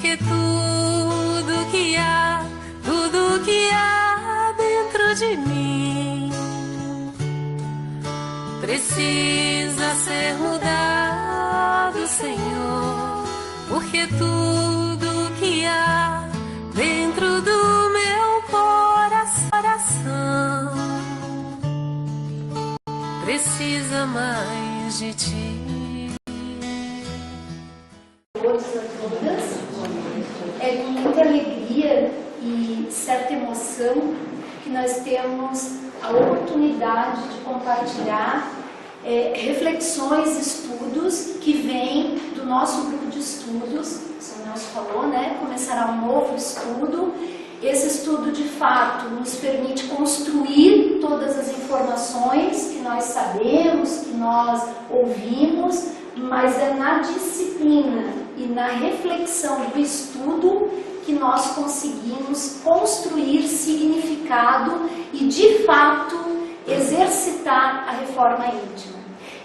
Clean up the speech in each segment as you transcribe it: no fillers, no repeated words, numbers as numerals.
porque tudo que há dentro de mim precisa ser mudado, Senhor, porque tudo que há dentro do meu coração precisa mais de Ti. É com muita alegria e certa emoção que nós temos a oportunidade de compartilhar reflexões, estudos que vêm do nosso grupo de estudos. O Sr. Nelson falou, né? Começará um novo estudo. Esse estudo, de fato, nos permite construir todas as informações que nós sabemos, que nós ouvimos, mas é na disciplina e na reflexão do estudo que nós conseguimos construir significado e, de fato, exercitar a reforma íntima.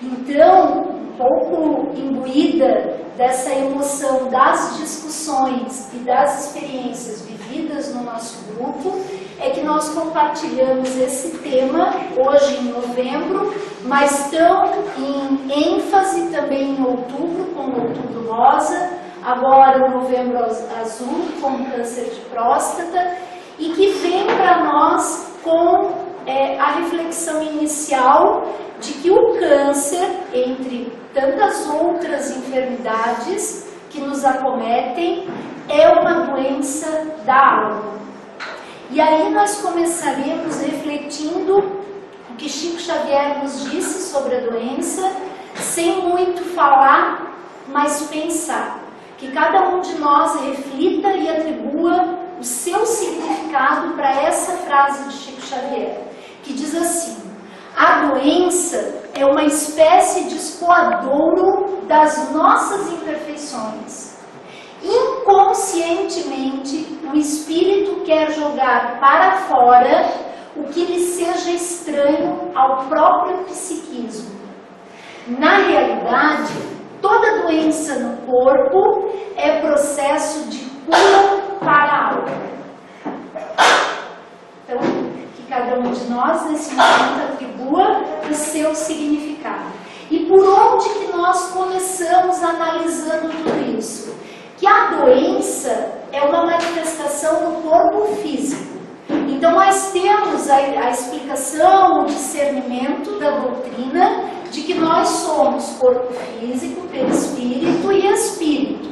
Então, um pouco imbuída dessa emoção das discussões e das experiências vividas no nosso grupo, é que nós compartilhamos esse tema hoje em novembro, mas tão em ênfase também em outubro, com o Outubro Rosa, agora o Novembro Azul, com câncer de próstata, e que vem para nós com a reflexão inicial de que o câncer, entre tantas outras enfermidades que nos acometem, é uma doença da alma. E aí nós começaremos refletindo o que Chico Xavier nos disse sobre a doença, sem muito falar, mas pensar. Que cada um de nós reflita e atribua o seu significado para essa frase de Chico Xavier, que diz assim: a doença é uma espécie de escoadouro das nossas imperfeições. Inconscientemente, o espírito quer jogar para fora o que lhe seja estranho ao próprio psiquismo. Na realidade, toda doença no corpo é processo de cura para a alma. Então, que cada um de nós, nesse momento, atribua o seu significado. E por onde que nós começamos analisando tudo isso? Que a doença é uma manifestação do corpo físico. Então, nós temos a explicação, o discernimento da doutrina de que nós somos corpo físico, perispírito e espírito.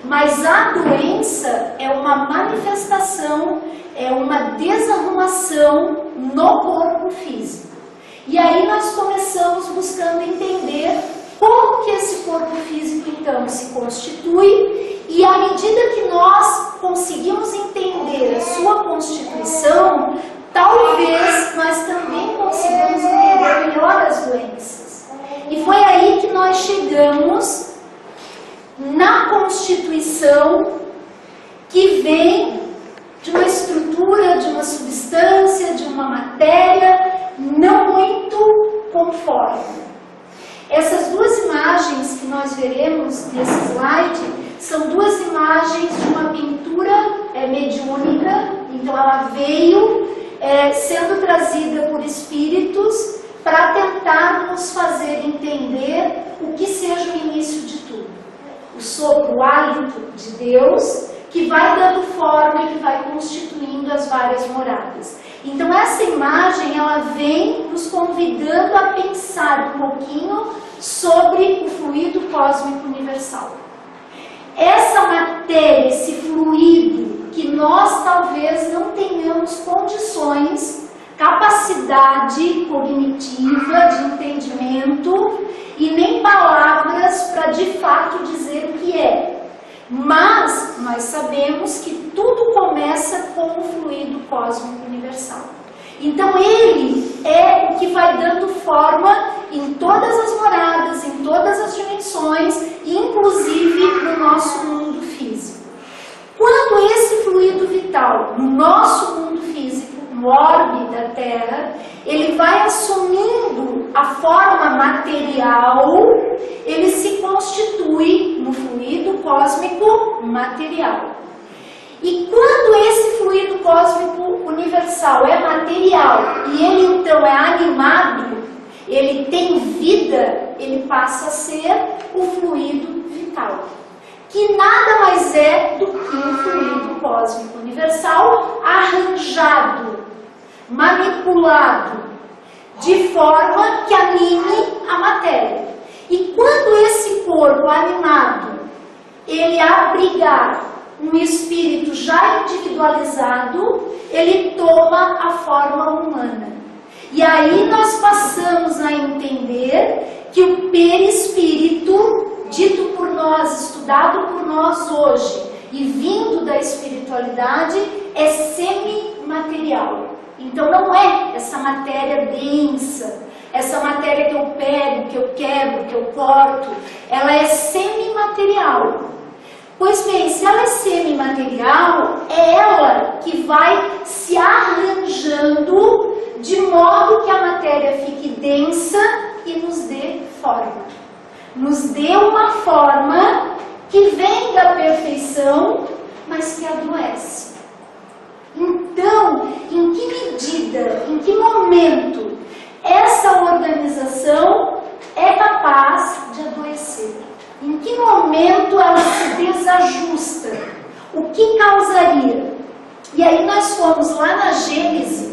Mas a doença é uma manifestação, é uma desarrumação no corpo físico. E aí nós começamos buscando entender como que esse corpo físico então se constitui, e à medida que nós conseguimos entender a sua constituição, talvez nós também consigamos entender melhor as doenças. E foi aí que nós chegamos na constituição que vem de uma estrutura, de uma substância, de uma matéria não muito conforme. Essas duas imagens que nós veremos nesse slide são duas imagens de uma pintura mediúnica. Então ela veio sendo trazida por espíritos para tentar nos fazer entender o que seja o início de tudo. O sopro, o hálito de Deus, que vai dando forma e que vai constituindo as várias moradas. Então essa imagem, ela vem nos convidando a pensar um pouquinho sobre o fluido cósmico universal. Essa matéria, esse fluido, que nós talvez não tenhamos condições, capacidade cognitiva de entendimento e nem palavras para de fato dizer o que é. Mas nós sabemos que tudo começa com o fluido cósmico universal. Então ele é o que vai dando forma em todas as moradas, em todas as dimensões, inclusive no nosso mundo físico. Quando esse fluido vital, no nosso mundo físico, no orbe da Terra, ele vai assumindo a forma material, ele se constitui no fluido cósmico material. E quando esse fluido cósmico universal é material e ele então é animado, ele tem vida, ele passa a ser o fluido vital, que nada mais é do que um fluido cósmico universal arranjado, manipulado, de forma que anime a matéria. E quando esse corpo animado, ele abrigar um espírito já individualizado, ele toma a forma humana. E aí nós passamos a entender que o perispírito, dito por nós, estudado por nós hoje, e vindo da espiritualidade, é semimaterial. Então não é essa matéria densa, essa matéria que eu pego, que eu quebro, que eu corto, ela é semimaterial. Pois bem, se ela é semimaterial, é ela que vai se arranjando de modo que a matéria fique densa e nos dê forma. Nos dê uma forma que vem da perfeição, mas que adoece. Então, em que medida, em que momento essa organização é capaz de adoecer? Em que momento ela se desajusta? O que causaria? E aí nós fomos lá na Gênese,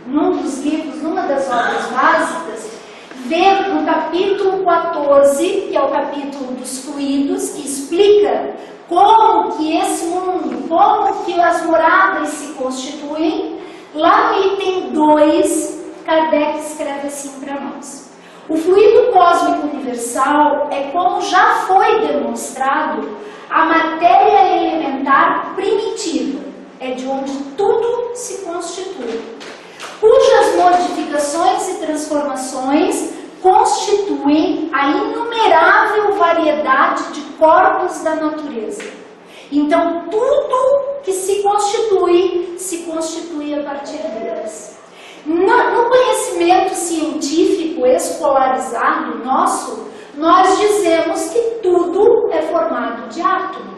num dos livros, numa das obras básicas, ver no capítulo 14, que é o capítulo dos fluidos, que explica como que esse mundo, como que as moradas se constituem. Lá no item 2, Kardec escreve assim para nós. O fluido cósmico universal é, como já foi demonstrado, a matéria elementar primitiva, é de onde tudo se constitui, cujas modificações e transformações constituem a inumerável variedade de corpos da natureza. Então, tudo que se constitui a partir deles. No conhecimento científico escolarizado nosso, nós dizemos que tudo é formado de átomo.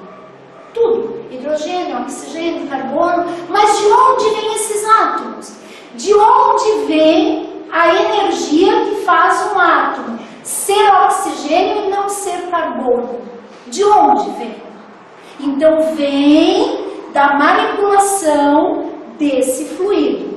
Tudo. Hidrogênio, oxigênio, carbono. Mas de onde vêm esses átomos? De onde vem a energia que faz um átomo ser oxigênio e não ser carbono? De onde vem? Então vem da manipulação desse fluido.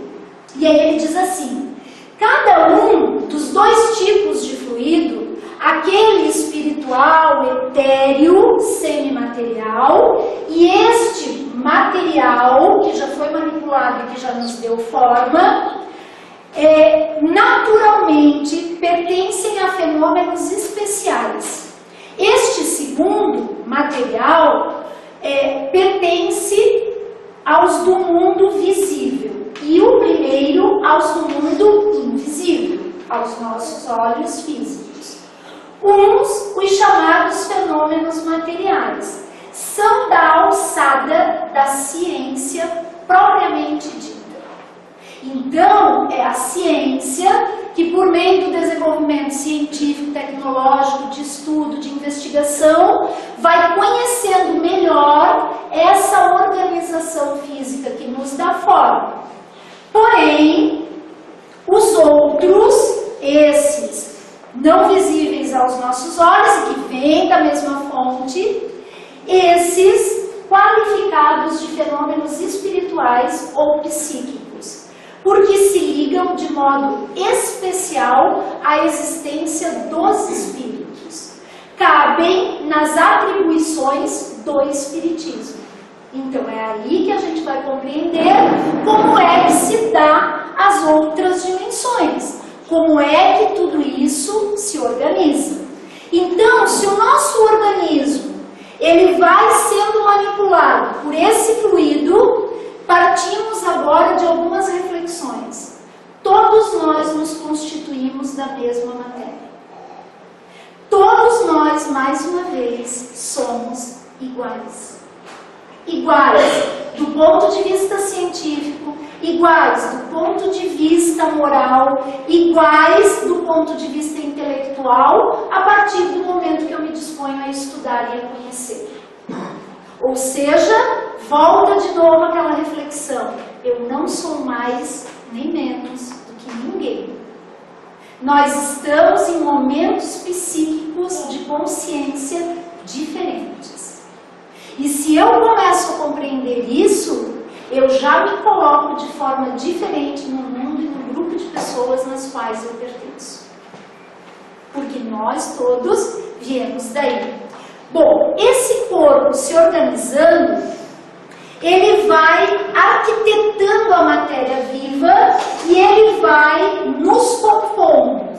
E aí ele diz assim: cada um dos dois tipos de fluido, aquele espiritual, etéreo, semimaterial, e este material, que já foi manipulado e que já nos deu forma, naturalmente pertencem a fenômenos especiais. Este segundo, material, pertence aos do mundo visível. E o primeiro aos do mundo invisível, aos nossos olhos físicos. Uns, os chamados fenômenos materiais, são da alçada da ciência propriamente dita. Então, é a ciência que, por meio do desenvolvimento científico, tecnológico, de estudo, de investigação, vai conhecendo melhor essa organização física que nos dá forma. Porém, os outros, esses não visíveis aos nossos olhos, que vêm da mesma fonte, esses qualificados de fenômenos espirituais ou psíquicos, porque se ligam de modo especial à existência dos espíritos, cabem nas atribuições do espiritismo. Então é aí que a gente vai compreender como é que se dá as outras dimensões, como é que tudo isso se organiza. Então, se o nosso organismo ele vai sendo manipulado por esse fluido, partimos agora de algumas reflexões. Todos nós nos constituímos da mesma matéria. Todos nós, mais uma vez, somos iguais. Iguais do ponto de vista científico, iguais do ponto de vista moral, iguais do ponto de vista intelectual, a partir do momento que eu me disponho a estudar e a conhecer. Ou seja, volta de novo aquela reflexão. Eu não sou mais nem menos do que ninguém. Nós estamos em momentos psíquicos de consciência diferentes. E se eu começo a compreender isso, eu já me coloco de forma diferente no mundo e no grupo de pessoas nas quais eu pertenço. Porque nós todos viemos daí. Bom, esse corpo se organizando, ele vai arquitetando a matéria viva e ele vai nos compondo.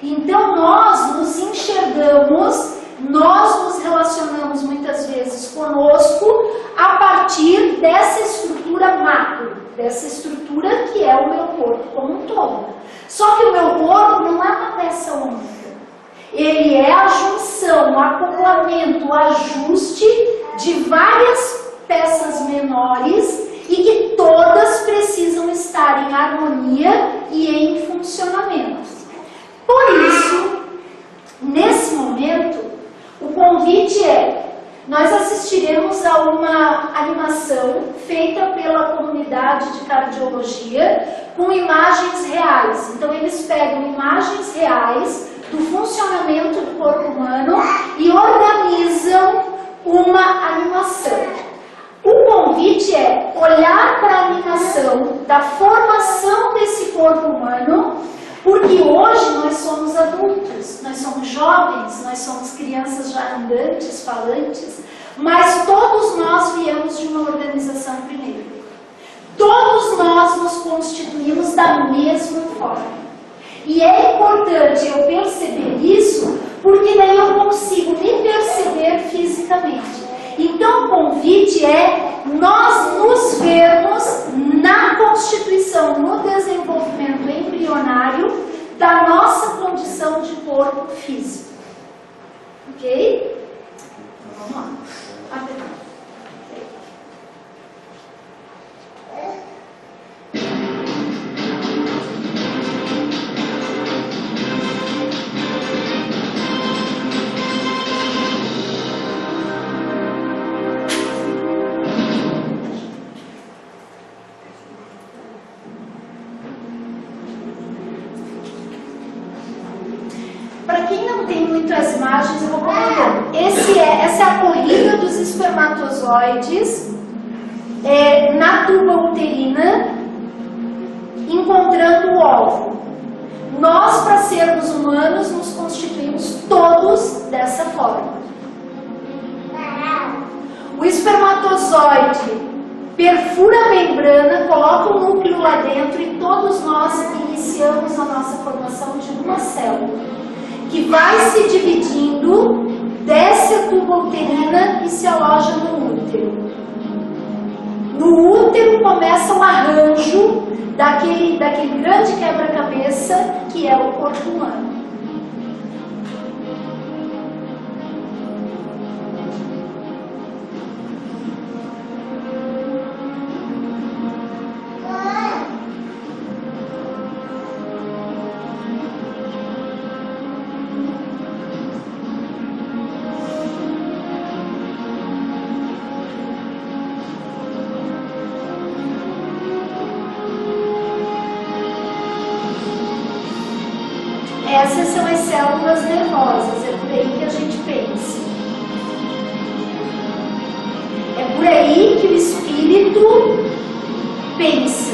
Então nós nos enxergamos, nós nos relacionamos muitas vezes conosco a partir dessa estrutura macro, dessa estrutura que é o meu corpo como um todo. Só que o meu corpo não é uma peça única. Ele é a junção, o acoplamento, o ajuste de várias peças menores e que todas precisam estar em harmonia e em funcionamento. Por isso, nesse momento, o convite é: nós assistiremos a uma animação feita pela comunidade de cardiologia com imagens reais. Então eles pegam imagens reais do funcionamento do corpo humano e organizam uma animação. O convite é olhar para a animação da formação desse corpo humano, porque hoje nós somos adultos, nós somos jovens, nós somos crianças já andantes, falantes, mas todos nós viemos de uma organização primeiro. Todos nós nos constituímos da mesma forma. E é importante eu perceber isso, porque daí eu consigo me perceber fisicamente. Então o convite é nós nos vermos na constituição, no desenvolvimento embrionário da nossa condição de corpo físico. Ok? Então, vamos lá. Para quem não tem muito as imagens, eu vou comentando. Essa é a corrida dos espermatozoides na tuba uterina, encontrando o óvulo. Nós, para sermos humanos, nos constituímos todos dessa forma. O espermatozoide perfura a membrana, coloca o núcleo lá dentro e todos nós iniciamos a nossa formação de uma célula, que vai se dividindo, desce a tuba uterina e se aloja no útero. No útero começa um arranjo daquele grande quebra-cabeça que é o corpo humano. Essas são as células nervosas, é por aí que a gente pensa. É por aí que o espírito pensa.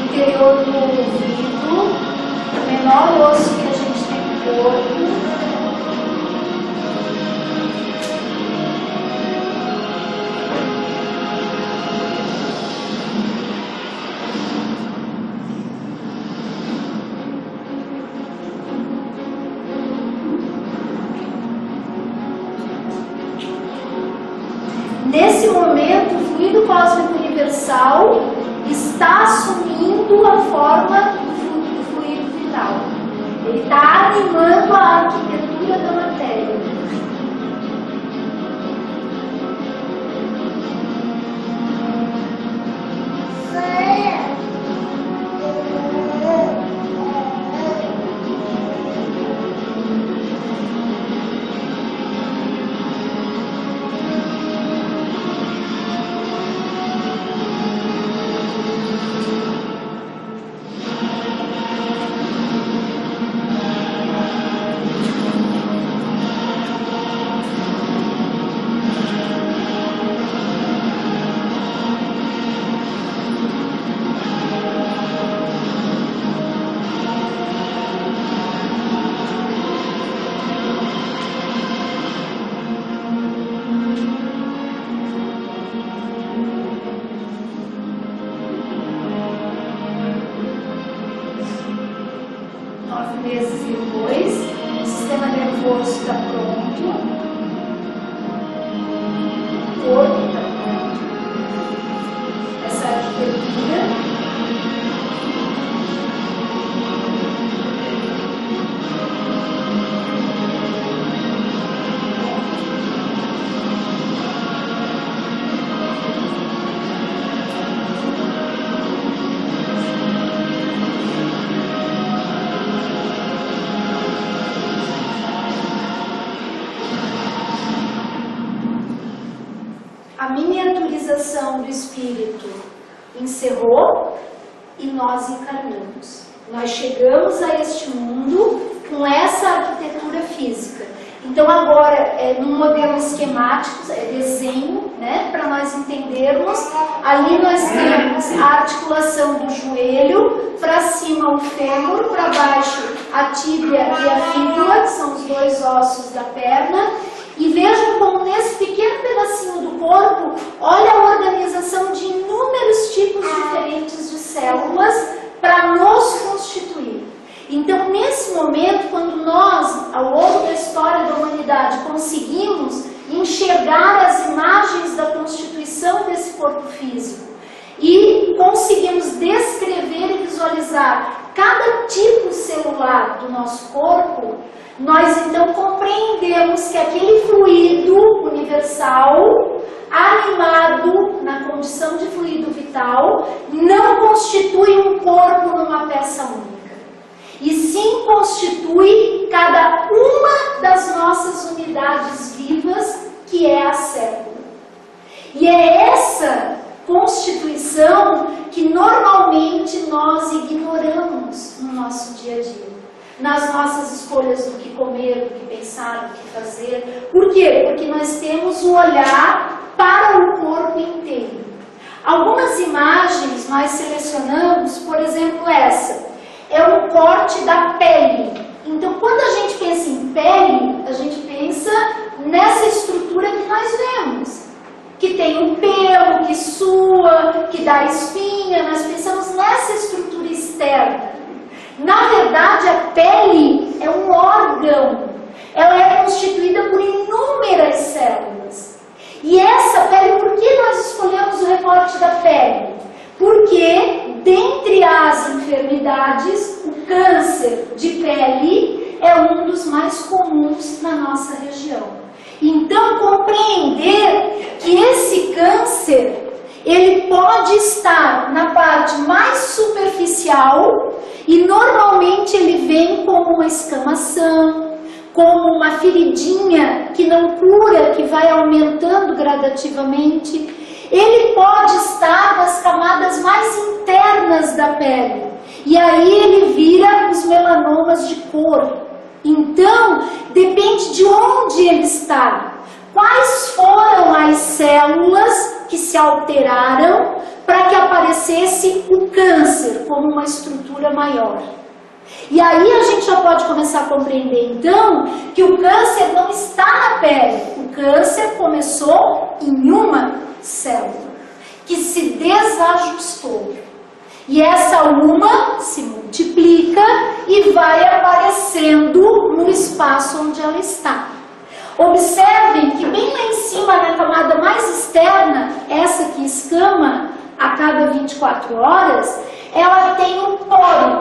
Interior do ouvido, o menor osso que a gente tem no corpo. Nesse momento, o fluido cósmico universal está assumindo a forma do fluido vital. Ele está animando a arquitetura da matéria. osso está pronto, o corpo está pronto, essa arquitetura. A miniaturização do espírito encerrou e nós encarnamos. Nós chegamos a este mundo com essa arquitetura física. Então agora, num modelo esquemático, é desenho, né, para nós entendermos. Ali nós temos a articulação do joelho, para cima o fêmur, para baixo a tíbia e a fíbula, que são os dois ossos da perna. E vejam como nesse pequeno pedacinho do corpo, olha a organização de inúmeros tipos diferentes de células para nos constituir. Então, nesse momento, quando nós, ao longo da história da humanidade, conseguimos enxergar as imagens da constituição desse corpo físico e conseguimos descrever e visualizar cada tipo celular do nosso corpo, nós então compreendemos que aquele fluido universal, animado na condição de fluido vital, não constitui um corpo numa peça única, e sim constitui cada uma das nossas unidades vivas, que é a célula. E é essa constituição que normalmente nós ignoramos no nosso dia a dia. Nas nossas escolhas do que comer, do que pensar, do que fazer. Por quê? Porque nós temos o olhar para o corpo inteiro. Algumas imagens nós selecionamos, por exemplo essa, é um corte da pele. Então quando a gente pensa em pele, a gente pensa nessa estrutura que nós vemos. Que tem um pelo, que sua, que dá espinha, nós pensamos nessa estrutura externa. Na verdade, a pele é um órgão, ela é constituída por inúmeras células. E essa pele, por que nós escolhemos o recorte da pele? Porque, dentre as enfermidades, o câncer de pele é um dos mais comuns na nossa região. Então, compreender que esse câncer, ele pode estar na parte mais superficial e normalmente ele vem como uma escamação, como uma feridinha que não cura, que vai aumentando gradativamente. Ele pode estar nas camadas mais internas da pele e aí ele vira os melanomas de cor. Então, depende de onde ele está. Quais foram as células que se alteraram para que aparecesse o câncer como uma estrutura maior? E aí a gente já pode começar a compreender então que o câncer não está na pele. O câncer começou em uma célula que se desajustou. E essa uma se multiplica e vai aparecendo no espaço onde ela está. Observem que bem lá em cima, na camada mais externa, essa que escama a cada 24 horas, ela tem um poro.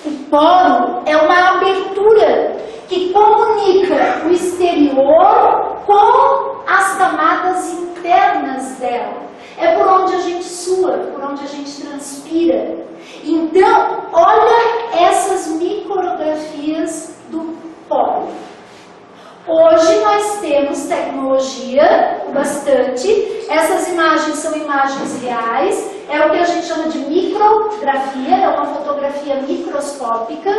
O poro é uma abertura que comunica o exterior com as camadas internas dela. É por onde a gente sua, por onde a gente transpira. Então, olha essas micrografias do poro. Hoje nós temos tecnologia bastante, essas imagens são imagens reais, é o que a gente chama de micrografia, é uma fotografia microscópica,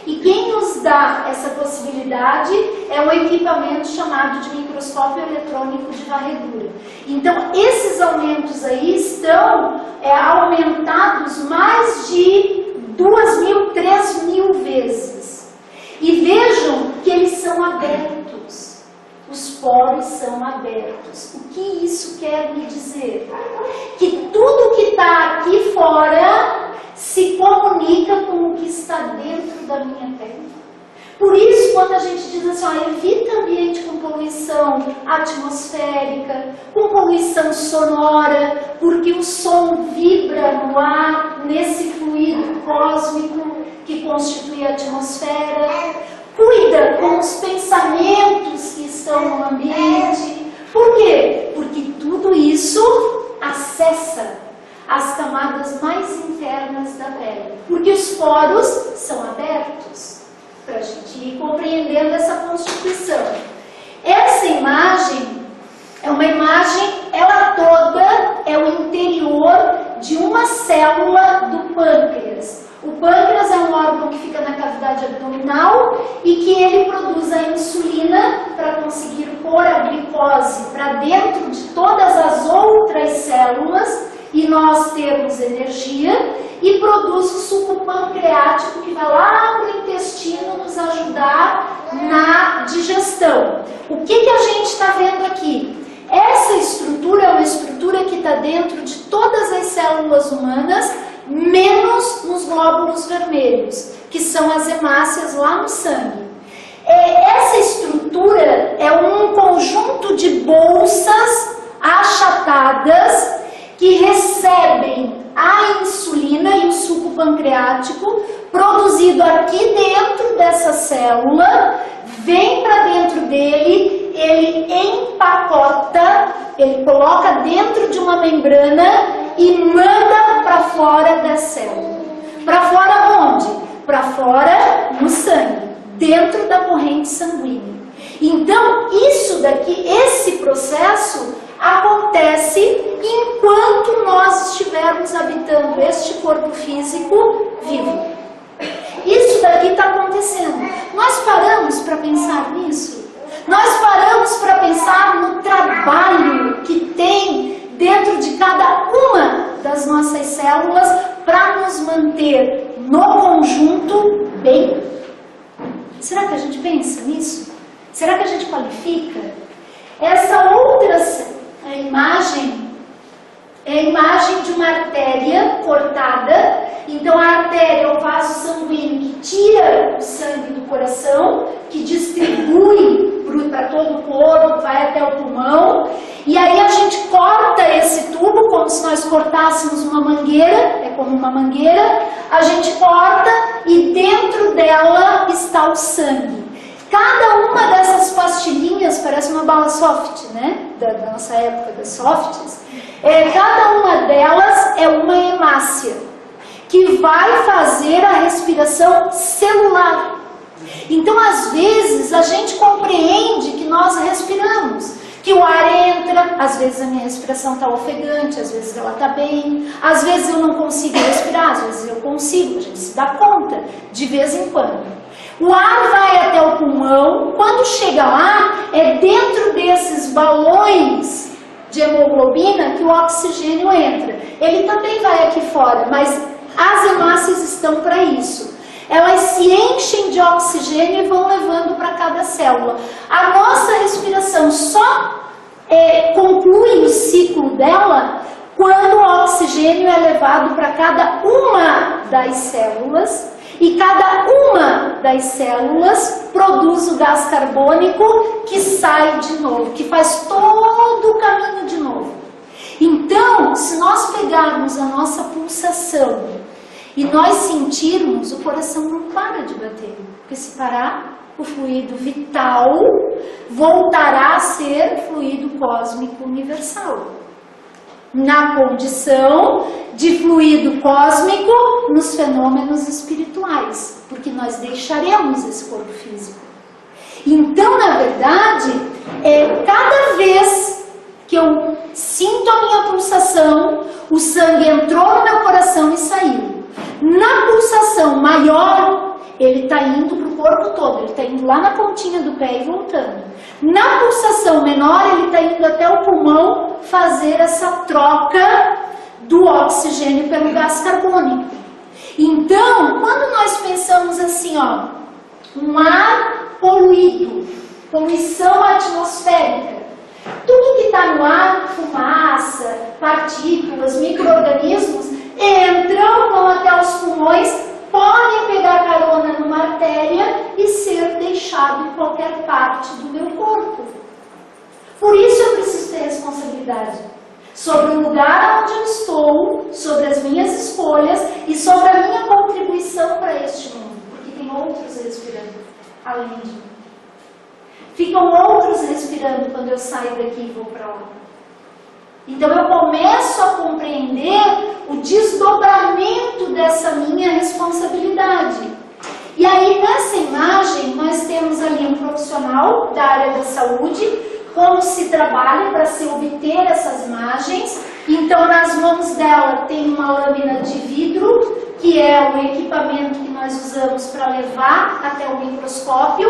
e quem nos dá essa possibilidade é um equipamento chamado de microscópio eletrônico de varredura. Então esses aumentos aí estão aumentados mais de 2.000, 3.000 vezes. E vejam que eles são abertos, os poros são abertos. O que isso quer me dizer? Que tudo que está aqui fora se comunica com o que está dentro da minha pele. Por isso, quando a gente diz assim, ó, evita ambiente com poluição atmosférica, com poluição sonora, porque o som vibra no ar, nesse fluido cósmico que constitui a atmosfera. Cuida com os pensamentos que estão no ambiente. Por quê? Porque tudo isso acessa as camadas mais internas da pele. Porque os poros são abertos, para a gente ir compreendendo essa constituição. Essa imagem é uma imagem, ela toda é o interior de uma célula do pâncreas. O pâncreas é um órgão que fica na cavidade abdominal e que ele produz a insulina para conseguir pôr a glicose para dentro de todas as outras células e nós termos energia, e produz o suco pancreático que vai lá para o intestino nos ajudar na digestão. O que a gente está vendo aqui? Essa estrutura é uma estrutura que está dentro de todas as células humanas, menos nos glóbulos vermelhos, que são as hemácias lá no sangue. Essa estrutura é um conjunto de bolsas achatadas que recebem a insulina e o suco pancreático produzido aqui dentro dessa célula, vem para dentro dele, ele empacota, ele coloca dentro de uma membrana e manda para fora da célula. Para fora onde? Para fora no sangue, dentro da corrente sanguínea. Então, isso daqui, esse processo acontece enquanto nós estivermos habitando este corpo físico vivo. Isso daqui está acontecendo. Nós paramos para pensar nisso? Nós paramos para pensar no trabalho que tem dentro de cada uma das nossas células para nos manter no conjunto bem? Será que a gente pensa nisso? Será que a gente qualifica? Essa outra imagem é a imagem de uma artéria cortada. Então a artéria é o vaso sanguíneo que tira o sangue do coração, que distribui para todo o corpo, vai até o pulmão. E aí a gente corta esse tubo como se nós cortássemos uma mangueira, é como uma mangueira. A gente corta e dentro dela está o sangue. Cada uma dessas pastilhinhas parece uma bala soft, né? Da nossa época das softs. Cada uma delas é uma hemácia que vai fazer a respiração celular. Então, às vezes, a gente compreende que nós respiramos, que o ar entra, às vezes a minha respiração está ofegante, às vezes ela está bem, às vezes eu não consigo respirar, às vezes eu consigo, a gente se dá conta, de vez em quando. O ar vai até o pulmão, quando chega lá, é dentro desses balões de hemoglobina que o oxigênio entra. Ele também vai aqui fora, mas as hemácias estão para isso. Elas se enchem de oxigênio e vão levando para cada célula. A nossa respiração só conclui o ciclo dela quando o oxigênio é levado para cada uma das células. E cada uma das células produz o gás carbônico que sai de novo, que faz todo o caminho de novo. Então, se nós pegarmos a nossa pulsação e nós sentirmos, o coração não para de bater, porque se parar, o fluido vital voltará a ser fluido cósmico universal. Na condição de fluido cósmico nos fenômenos espirituais, porque nós deixaremos esse corpo físico. Então, na verdade, cada vez que eu sinto a minha pulsação, o sangue entrou no meu coração e saiu. Na pulsação maior, ele está indo para o corpo todo, ele está indo lá na pontinha do pé e voltando. Na pulsação menor, ele está indo até o pulmão fazer essa troca do oxigênio pelo gás carbônico. Então, quando nós pensamos assim, ó, um ar poluído, poluição atmosférica, tudo que está no ar, fumaça, partículas, micro-organismos, entram, vão até os pulmões, podem pegar carona numa artéria e ser deixado em qualquer parte do meu corpo. Por isso eu preciso ter responsabilidade sobre o lugar onde eu estou, sobre as minhas escolhas e sobre a minha contribuição para este mundo, porque tem outros respirando além de mim. Ficam outros respirando quando eu saio daqui e vou para lá. Então eu começo a compreender o desdobramento dessa minha responsabilidade. E aí nessa imagem nós temos ali um profissional da área da saúde, como se trabalha para se obter essas imagens. Então nas mãos dela tem uma lâmina de vidro, que é o equipamento que nós usamos para levar até o microscópio,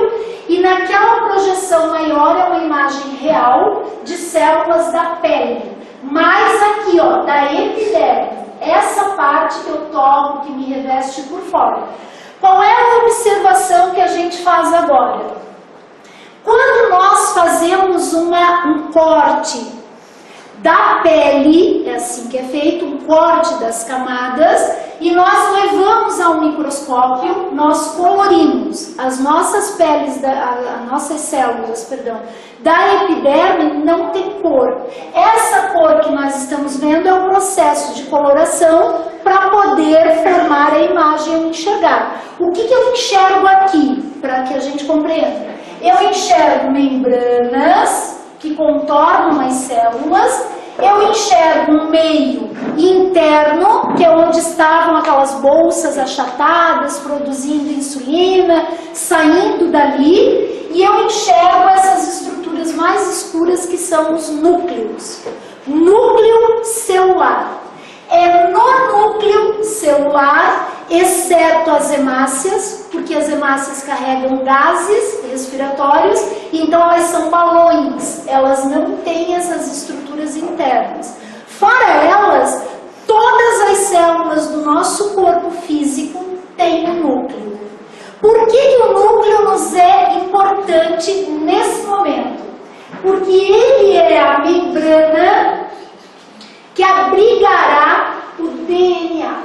e naquela projeção maior é uma imagem real de células da pele. Mas aqui, ó, da epiderme, essa parte que eu toco, que me reveste por fora. Qual é a observação que a gente faz agora? Quando nós fazemos um corte da pele, é assim que é feito, um corte das camadas, e nós levamos ao microscópio, nós colorimos as nossas peles, as nossas células, perdão, da epiderme não tem cor. Essa cor que nós estamos vendo é o processo de coloração para poder formar a imagem e enxergar. O que eu enxergo aqui, para que a gente compreenda? Eu enxergo membranas que contornam as células, eu enxergo um meio interno, que é onde estavam aquelas bolsas achatadas, produzindo insulina, saindo dali, e eu enxergo essas estruturas mais escuras que são os núcleos. Núcleo celular. É no núcleo celular, exceto as hemácias, porque as hemácias carregam gases respiratórios, então elas são balões, elas não têm essas estruturas internas. Fora elas, todas as células do nosso corpo físico têm um núcleo. Por que o núcleo nos é importante nesse momento? Porque ele é a membrana que abrigará o DNA.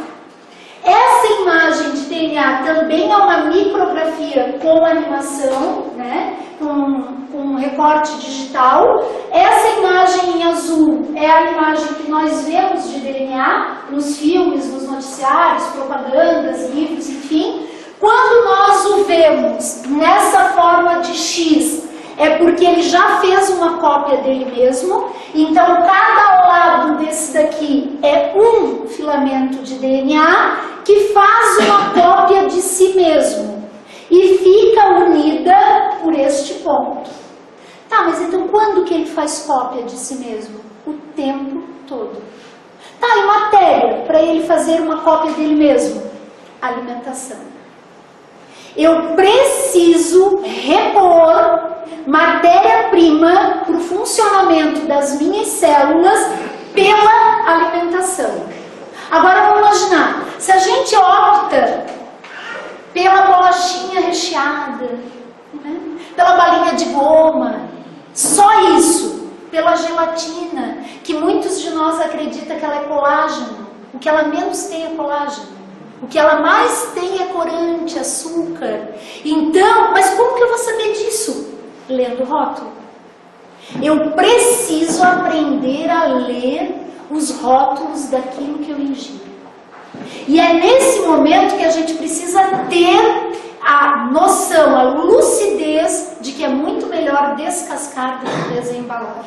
Essa imagem de DNA também é uma micrografia com animação, né? com recorte digital. Essa imagem em azul é a imagem que nós vemos de DNA nos filmes, nos noticiários, propagandas, livros, enfim. Quando nós o vemos nessa forma de X, é porque ele já fez uma cópia dele mesmo, então cada lado desse daqui é um filamento de DNA que faz uma cópia de si mesmo e fica unida por este ponto. Tá, mas então quando que ele faz cópia de si mesmo? O tempo todo. Tá, e matéria para ele fazer uma cópia dele mesmo? Alimentação. Eu preciso repor matéria-prima para o funcionamento das minhas células pela alimentação. Agora vamos imaginar, se a gente opta pela bolachinha recheada, né? Pela balinha de goma, só isso, pela gelatina, que muitos de nós acreditam que ela é colágeno, o que ela menos tem é colágeno. O que ela mais tem é corante, açúcar. Então, mas como que eu vou saber disso? Lendo o rótulo. Eu preciso aprender a ler os rótulos daquilo que eu ingiro. E é nesse momento que a gente precisa ter a noção, a lucidez de que é muito melhor descascar do que desembalar.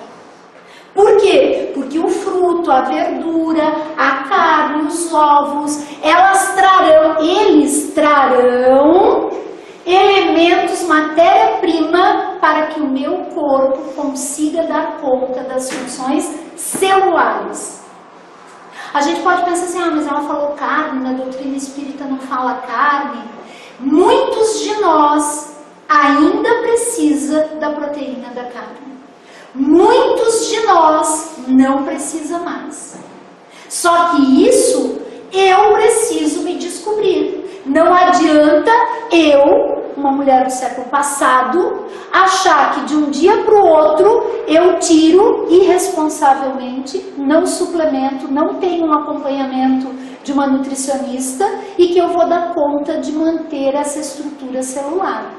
Por quê? Porque o fruto, a verdura, a carne, os ovos, eles trarão elementos, matéria-prima para que o meu corpo consiga dar conta das funções celulares. A gente pode pensar assim, mas ela falou carne, na doutrina espírita não fala carne. Muitos de nós ainda precisam da proteína da carne. Muitos de nós não precisam mais. Só que isso eu preciso me descobrir. Não adianta eu, uma mulher do século passado, achar que de um dia para o outro eu tiro irresponsavelmente, não suplemento, não tenho um acompanhamento de uma nutricionista e que eu vou dar conta de manter essa estrutura celular.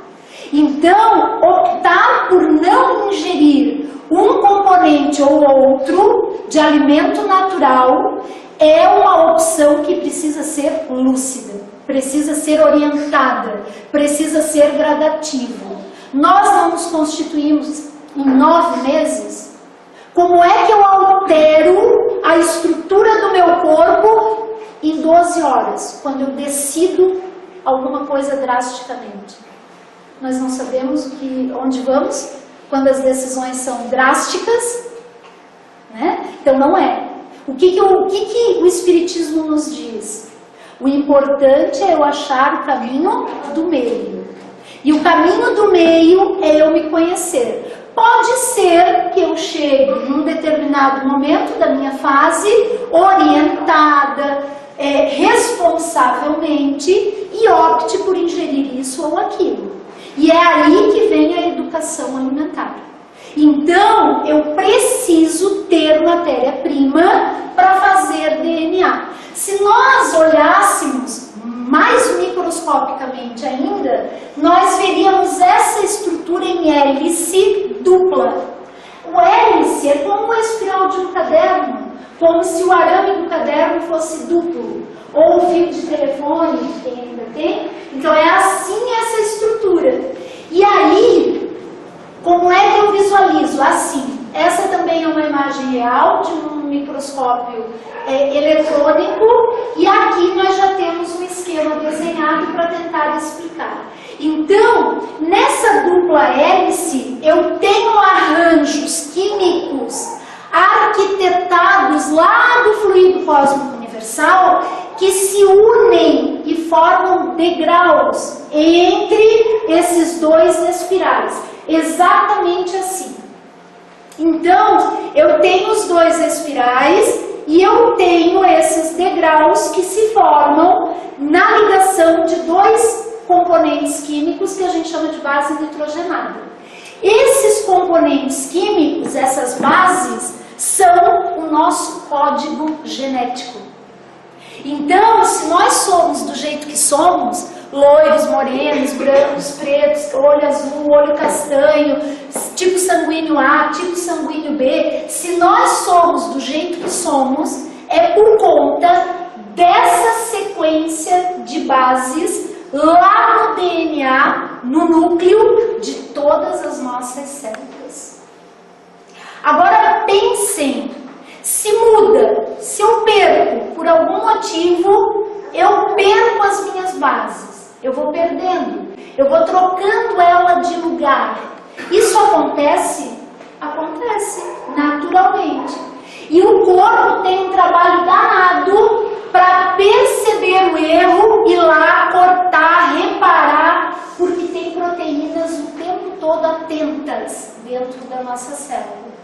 Então, optar por não ingerir um componente ou outro de alimento natural é uma opção que precisa ser lúcida, precisa ser orientada, precisa ser gradativa. Nós não nos constituímos em 9 meses. Como é que eu altero a estrutura do meu corpo em 12 horas, quando eu decido alguma coisa drasticamente? Nós não sabemos onde vamos quando as decisões são drásticas, né? Então não é. O que o Espiritismo nos diz? O importante é eu achar o caminho do meio. E o caminho do meio é eu me conhecer. Pode ser que eu chegue num determinado momento da minha fase orientada, responsavelmente, e opte por ingerir isso ou aquilo. E é aí que vem a educação alimentar. Então, eu preciso ter matéria-prima para fazer DNA. Se nós olhássemos mais microscopicamente ainda, nós veríamos essa estrutura em hélice dupla. O hélice é como a espiral de um caderno, como se o arame do caderno fosse duplo, ou o fio de telefone, que ainda tem. Então é assim essa estrutura. E aí, como é que eu visualizo? Assim, essa também é uma imagem real de um microscópio eletrônico, e aqui nós já temos um esquema desenhado para tentar explicar. Então, nessa dupla hélice, eu tenho arranjos químicos arquitetados lá do fluido cósmico universal que se unem e formam degraus entre esses dois espirais. Exatamente assim. Então, eu tenho os dois espirais e eu tenho esses degraus que se formam na ligação de dois componentes químicos que a gente chama de base nitrogenada. Esses componentes químicos, essas bases, são o nosso código genético. Então, se nós somos do jeito que somos, loiros, morenos, brancos, pretos, olho azul, olho castanho, tipo sanguíneo A, tipo sanguíneo B, se nós somos do jeito que somos, é por conta dessa sequência de bases lá no DNA, no núcleo de todas as nossas células. Agora pensem, se muda, se eu perco por algum motivo, eu perco as minhas bases, eu vou perdendo, eu vou trocando ela de lugar. Isso acontece? Acontece, naturalmente. E o corpo tem um trabalho danado para perceber o erro, ir lá, cortar, reparar, porque tem proteínas o tempo todo atentas dentro da nossa célula.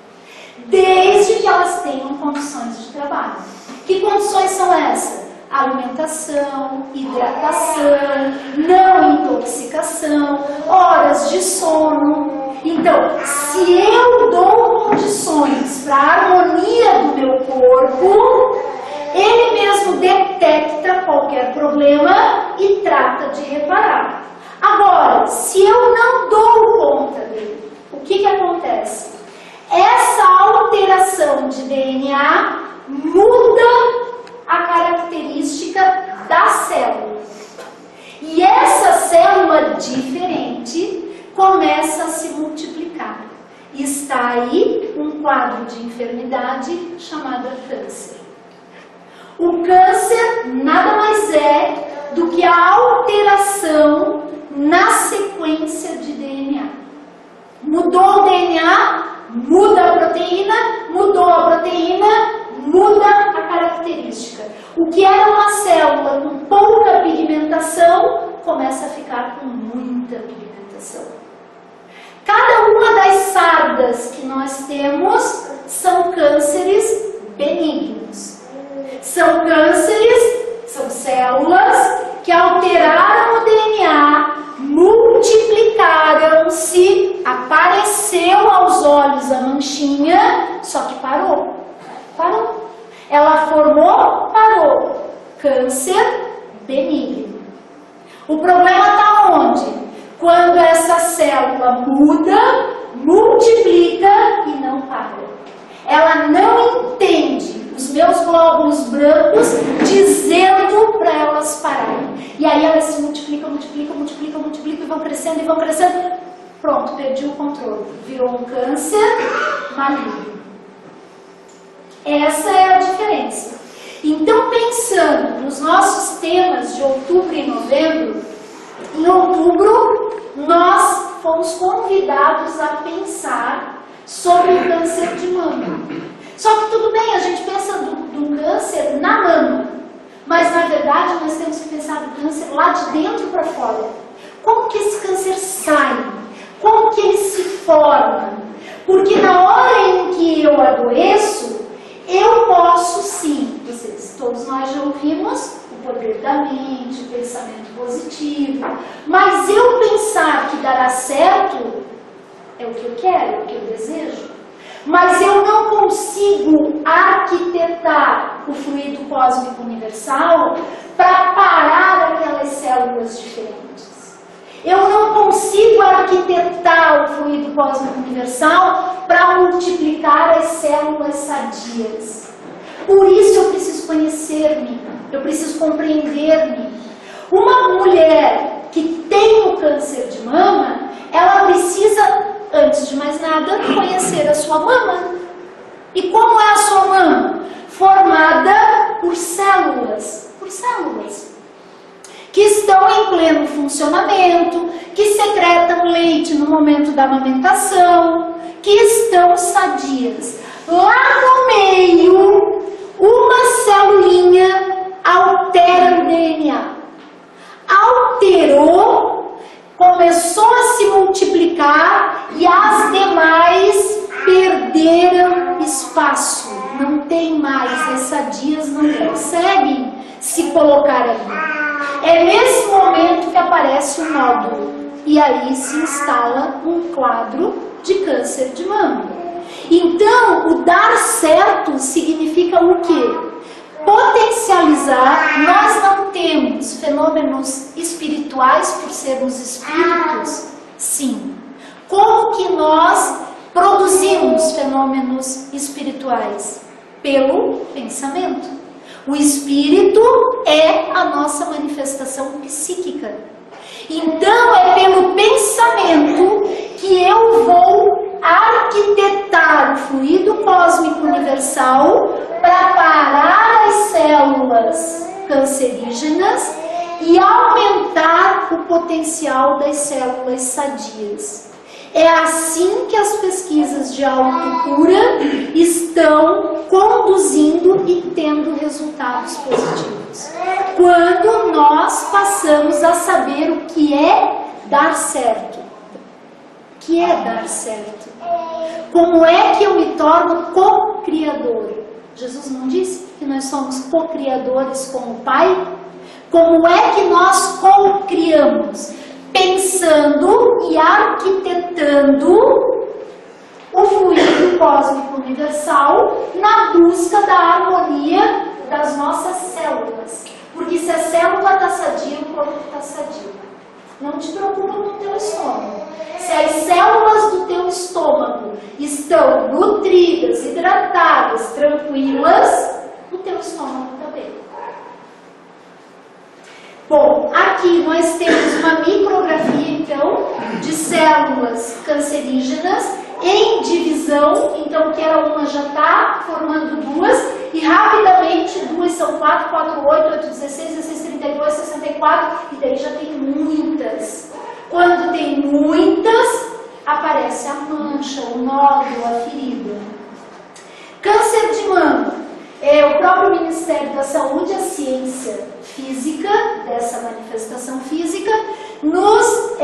Desde que elas tenham condições de trabalho. Que condições são essas? Alimentação, hidratação, não intoxicação, horas de sono. Então, se eu dou condições para a harmonia do meu corpo, ele mesmo detecta qualquer problema e trata de reparar. Agora, se eu não dou conta dele, o que acontece? Essa alteração de DNA muda a característica da célula. E essa célula diferente começa a se multiplicar. E está aí um quadro de enfermidade chamado câncer. O câncer nada mais é do que a alteração na sequência de DNA. Mudou o DNA, muda a proteína, mudou a proteína, muda a característica. O que era uma célula com pouca pigmentação, começa a ficar com muita pigmentação. Cada uma das sardas que nós temos são cânceres benignos. São cânceres, são células que alteraram o DNA, multiplicaram-se, apareceu aos olhos a manchinha, só que parou. Parou. Ela formou, parou. Câncer benigno. O problema está onde? Quando essa célula muda, multiplica e não para. Ela não entende os meus glóbulos brancos dizendo para elas pararem. E aí elas se multiplicam, multiplicam, multiplicam, multiplicam e vão crescendo e vão crescendo. Pronto, perdi o controle. Virou um câncer maligno. Essa é a diferença. Então, pensando nos nossos temas de outubro e novembro, em outubro nós fomos convidados a pensar sobre o câncer de mama. Só que tudo bem, a gente pensa do câncer na mama, mas na verdade nós temos que pensar do câncer lá de dentro para fora. Como que esse câncer sai? Como que ele se forma? Porque na hora em que eu adoeço, eu posso sim, todos nós já ouvimos o poder da mente, o pensamento positivo, mas eu pensar que dará certo é o que eu quero, é o que eu desejo, mas eu não consigo arquitetar o fluido cósmico universal para parar aquelas células diferentes. Eu não consigo arquitetar o fluido cósmico universal para multiplicar as células sadias. Por isso eu preciso conhecer-me, eu preciso compreender-me. Uma mulher que tem o câncer de mama, ela precisa, antes de mais nada, conhecer a sua mama. E como é a sua mama? Formada por células. Que estão em pleno funcionamento, que secretam leite no momento da amamentação, que estão sadias. Lá no meio, uma celulinha altera o DNA. Alterou, começou a se multiplicar e as demais perderam espaço. Não tem mais, as sadias não conseguem se colocar ali. É nesse momento que aparece o nódulo e aí se instala um quadro de câncer de mama. Então, o dar certo significa o quê? Potencializar. Nós não temos fenômenos espirituais por sermos espíritos? Sim. Como que nós produzimos fenômenos espirituais? Pelo pensamento. O espírito é a nossa manifestação psíquica. Então é pelo pensamento que eu vou arquitetar o fluido cósmico universal para parar as células cancerígenas e aumentar o potencial das células sadias. É assim que as pesquisas de autocura estão conduzindo e tendo resultados positivos. Quando nós passamos a saber o que é dar certo. O que é dar certo? Como é que eu me torno co-criador? Jesus não disse que nós somos co-criadores com o Pai? Como é que nós co-criamos? Pensando e arquitetando o fluido cósmico universal na busca da harmonia das nossas células. Porque se a célula está sadia, o corpo está sadio. Não te preocupa com o teu estômago. Se as células do teu estômago estão nutridas, hidratadas, tranquilas, o teu estômago está bem. Bom, aqui nós temos uma micrografia, então, de células cancerígenas em divisão. Então, que era uma já está formando duas, e rapidamente duas são 4, 4, 8, 8, 16, 16, 32, 64, e daí já tem muitas. Quando tem muitas, aparece a mancha, o nódulo, a ferida. Câncer de mama. O próprio Ministério da Saúde, a ciência física, dessa manifestação física, nos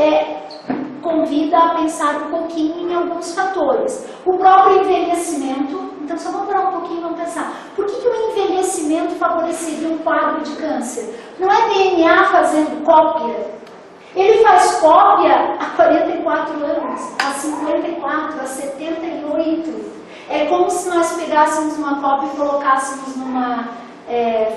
convida a pensar um pouquinho em alguns fatores. O próprio envelhecimento, então só vamos parar um pouquinho e vamos pensar, por que o envelhecimento favoreceria um quadro de câncer? Não é DNA fazendo cópia. Ele faz cópia há 44 anos, há 54, há 78. É como se nós pegássemos uma cópia e colocássemos numa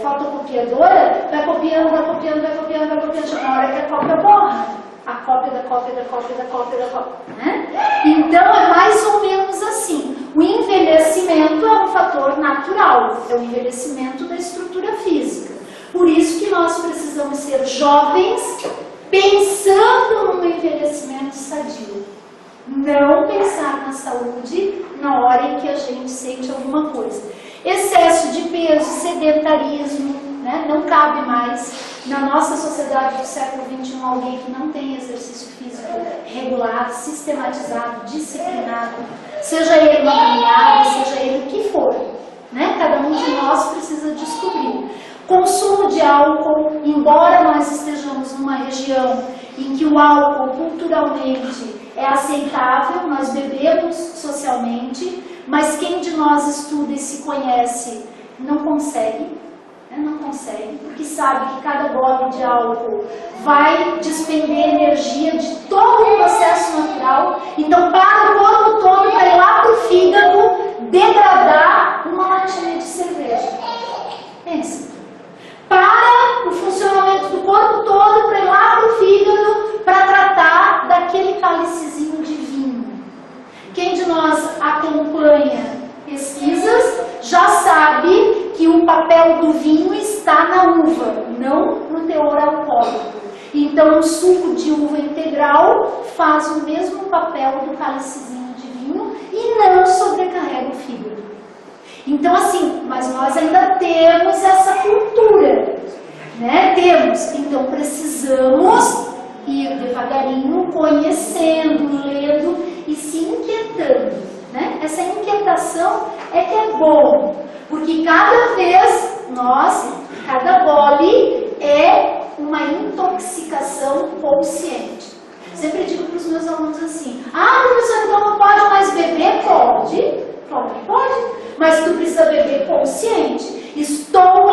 fotocopiadora, vai copiando, vai copiando, vai copiando, vai copiando, chega uma hora que a cópia borra. a cópia da cópia da cópia da cópia da cópia, né? Então é mais ou menos assim. O envelhecimento é um fator natural, é o envelhecimento da estrutura física. Por isso que nós precisamos ser jovens pensando no envelhecimento sadio. Não pensar na saúde na hora em que a gente sente alguma coisa. Excesso de peso, sedentarismo, né? Não cabe mais na nossa sociedade do século XXI alguém que não tem exercício físico regular, sistematizado, disciplinado, seja ele uma caminhada, seja ele o que for, né? Cada um de nós precisa descobrir. Consumo de álcool, embora nós estejamos numa região em que o álcool culturalmente é aceitável, nós bebemos socialmente, mas quem de nós estuda e se conhece não consegue, porque sabe que cada gole de álcool vai despender energia de todo o processo natural, então para o corpo todo, para ir lá para o fígado, degradar uma latinha de cerveja. Pensa. Para o funcionamento do corpo todo, para ir lá para o fígado, para tratar daquele cálicezinho de vinho. Quem de nós acompanha pesquisas já sabe que o papel do vinho está na uva, não no teor alcoólico. Então, o suco de uva integral faz o mesmo papel do cálicezinho de vinho e não sobrecarrega o fígado. Então, assim, mas nós ainda temos essa cultura, né? Temos, então precisamos ir devagarinho, conhecendo, lendo e se inquietando, né? Essa inquietação é que é bom, porque cada vez cada gole é uma intoxicação consciente. Sempre digo para os meus alunos assim, professor, então não pode mais beber? Pode. Claro que pode, mas tu precisa beber consciente. Estou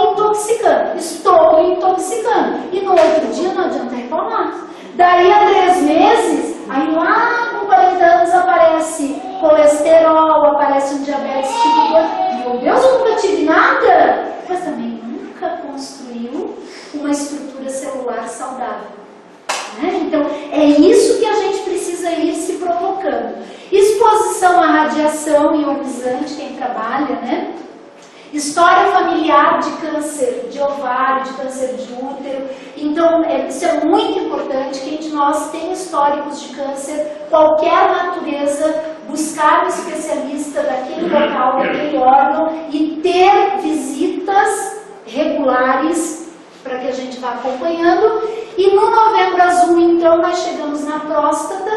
intoxicando. E no outro dia não adianta reclamar. Daí a 3 meses, aí lá com 40 anos aparece colesterol, aparece um diabetes tipo 2. Meu Deus, eu nunca tive nada. Mas também nunca construiu uma estrutura celular saudável. Né? Então, é isso que a gente precisa ir se provocando. Exposição à radiação ionizante, quem trabalha, né? História familiar de câncer de ovário, de câncer de útero. Então, isso é muito importante. Quem de nós tem históricos de câncer, qualquer natureza, buscar um especialista daquele local, daquele órgão e ter visitas regulares para que a gente vá acompanhando. E no Novembro Azul, então, nós chegamos na próstata,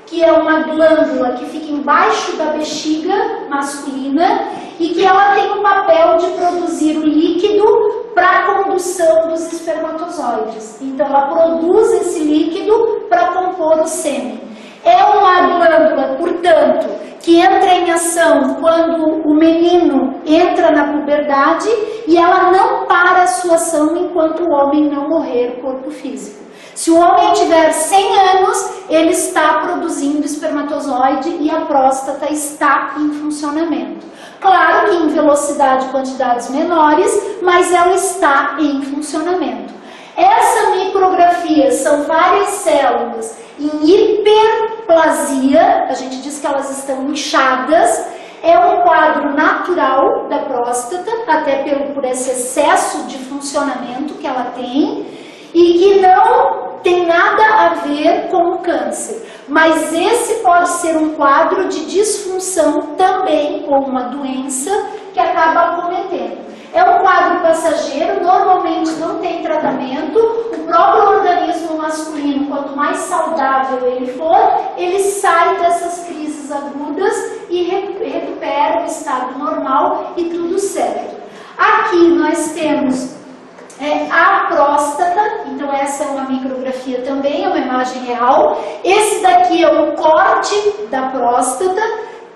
que é uma glândula que fica embaixo da bexiga masculina e que ela tem o papel de produzir o líquido para a condução dos espermatozoides. Então, ela produz esse líquido para compor o sêmen. É uma glândula, portanto, que entra em ação quando o menino entra na puberdade e ela não para a sua ação enquanto o homem não morrer corpo físico. Se o homem tiver 100 anos, ele está produzindo espermatozoide e a próstata está em funcionamento. Claro que em velocidade e quantidades menores, mas ela está em funcionamento. Essa micrografia são várias células em hiperplasia, a gente diz que elas estão inchadas, é um quadro natural da próstata, até por esse excesso de funcionamento que ela tem, e que não tem nada a ver com o câncer. Mas esse pode ser um quadro de disfunção também, ou uma doença que acaba acometendo. É um quadro passageiro, normalmente não tem tratamento, o próprio organismo masculino, quanto mais saudável ele for, ele sai dessas crises agudas e recupera o estado normal e tudo certo. Aqui nós temos a próstata, então essa é uma micrografia também, é uma imagem real. Esse daqui é o corte da próstata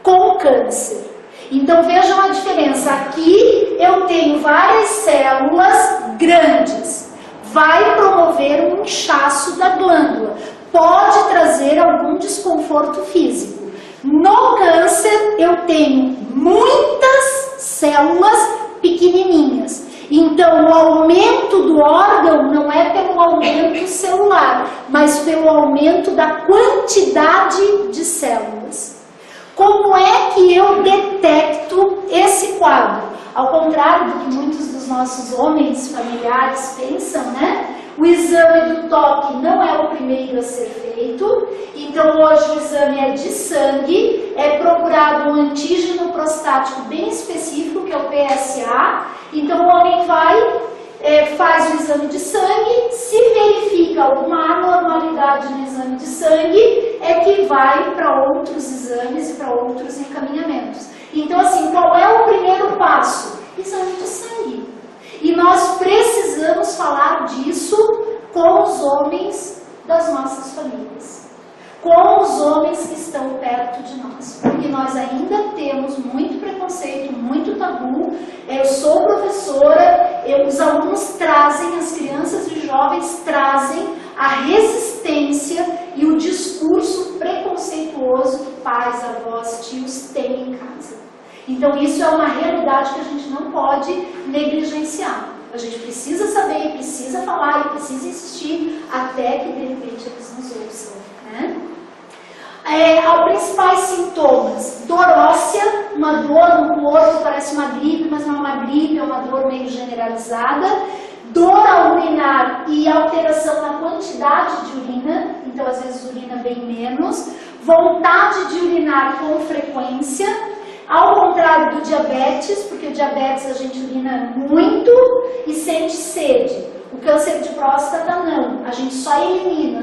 com câncer. Então vejam a diferença, aqui eu tenho várias células grandes, vai promover um inchaço da glândula, pode trazer algum desconforto físico. No câncer eu tenho muitas células pequenininhas. Então, o aumento do órgão não é pelo aumento celular, mas pelo aumento da quantidade de células. Como é que eu detecto esse quadro? Ao contrário do que muitos dos nossos homens familiares pensam, né? O exame do toque não é o primeiro a ser feito, então hoje o exame é de sangue, é procurado um antígeno prostático bem específico, que é o PSA, então o homem vai, faz o exame de sangue, se verifica alguma anormalidade no exame de sangue, é que vai para outros exames e para outros encaminhamentos. Então assim, qual é o primeiro passo? Exame de sangue. E nós precisamos falar disso com os homens das nossas famílias, com os homens que estão perto de nós, porque nós ainda temos muito preconceito, muito tabu. Eu sou professora, os alunos trazem, as crianças e jovens trazem a resistência e o discurso preconceituoso que pais, avós, tios têm em casa. Então isso é uma realidade que a gente não pode negligenciar. A gente precisa saber, precisa falar e precisa insistir até que de repente eles nos ouçam, né? Os principais sintomas: dor óssea, uma dor no corpo, parece uma gripe, mas não é uma gripe, é uma dor meio generalizada. Dor ao urinar e alteração na quantidade de urina, então às vezes urina bem menos. Vontade de urinar com frequência. Ao contrário do diabetes, porque o diabetes a gente urina muito e sente sede. O câncer de próstata não, a gente só elimina